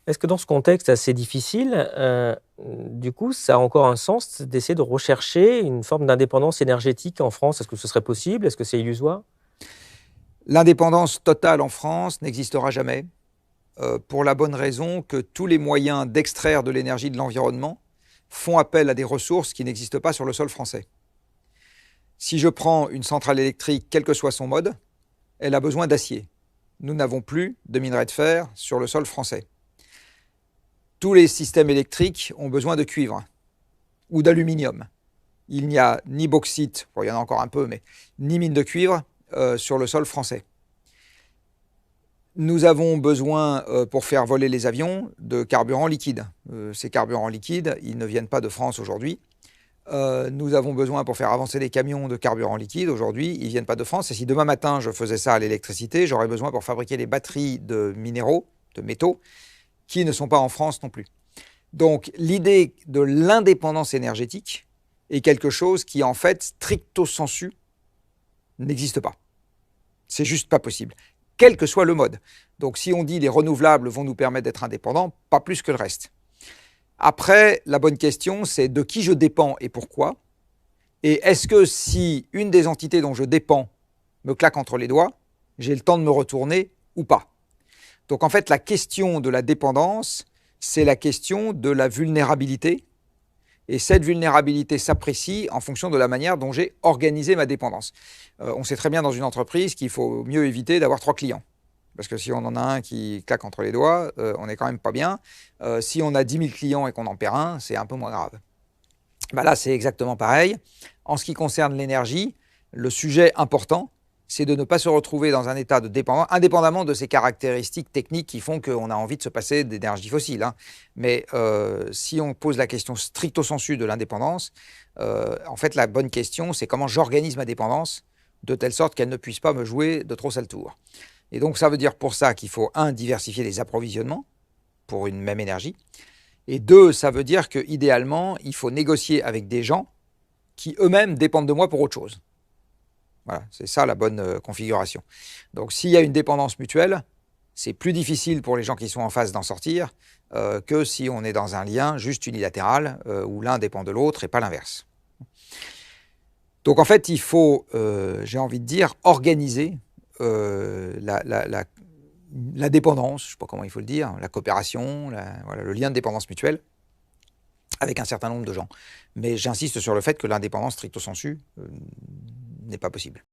Est-ce que dans ce contexte assez difficile, du coup, ça a encore un sens d'essayer de rechercher une forme d'indépendance énergétique en France? Est-ce que ce serait possible? Est-ce que c'est illusoire? L'indépendance totale en France n'existera jamais, pour la bonne raison que tous les moyens d'extraire de l'énergie de l'environnement font appel à des ressources qui n'existent pas sur le sol français. Si je prends une centrale électrique, quel que soit son mode, elle a besoin d'acier. Nous n'avons plus de minerai de fer sur le sol français. Tous les systèmes électriques ont besoin de cuivre ou d'aluminium. Il n'y a ni bauxite, bon, il y en a encore un peu, mais ni mine de cuivre sur le sol français. Nous avons besoin, pour faire voler les avions, de carburant liquide. Ces carburants liquides, ils ne viennent pas de France aujourd'hui. Nous avons besoin, pour faire avancer les camions, de carburant liquide. Aujourd'hui, ils ne viennent pas de France. Et si demain matin, je faisais ça à l'électricité, j'aurais besoin pour fabriquer les batteries de minéraux, de métaux, qui ne sont pas en France non plus. Donc, l'idée de l'indépendance énergétique est quelque chose qui, en fait, stricto sensu, n'existe pas. C'est juste pas possible, quel que soit le mode. Donc si on dit les renouvelables vont nous permettre d'être indépendants, pas plus que le reste. Après, la bonne question, c'est de qui je dépends et pourquoi. Et est-ce que si une des entités dont je dépends me claque entre les doigts, j'ai le temps de me retourner ou pas? Donc en fait, la question de la dépendance, c'est la question de la vulnérabilité. Et cette vulnérabilité s'apprécie en fonction de la manière dont j'ai organisé ma dépendance. On sait très bien dans une entreprise qu'il faut mieux éviter d'avoir 3 clients. Parce que si on en a un qui claque entre les doigts, on n'est quand même pas bien. Si on a 10 000 clients et qu'on en perd un, c'est un peu moins grave. Ben là, c'est exactement pareil. En ce qui concerne l'énergie, le sujet important, c'est de ne pas se retrouver dans un état de dépendance, indépendamment de ces caractéristiques techniques qui font qu'on a envie de se passer d'énergie fossile. Hein. Mais si on pose la question stricto sensu de l'indépendance, en fait, la bonne question, c'est comment j'organise ma dépendance de telle sorte qu'elle ne puisse pas me jouer de trop sale tour. Et donc, ça veut dire pour ça qu'il faut, un, diversifier les approvisionnements pour une même énergie, et deux, ça veut dire qu'idéalement, il faut négocier avec des gens qui eux-mêmes dépendent de moi pour autre chose. Voilà, c'est ça la bonne configuration. Donc s'il y a une dépendance mutuelle, c'est plus difficile pour les gens qui sont en face d'en sortir que si on est dans un lien juste unilatéral où l'un dépend de l'autre et pas l'inverse. Donc en fait, il faut, j'ai envie de dire, organiser la dépendance, je ne sais pas comment il faut le dire, la coopération, voilà, le lien de dépendance mutuelle avec un certain nombre de gens. Mais j'insiste sur le fait que l'indépendance stricto sensu n'est pas possible.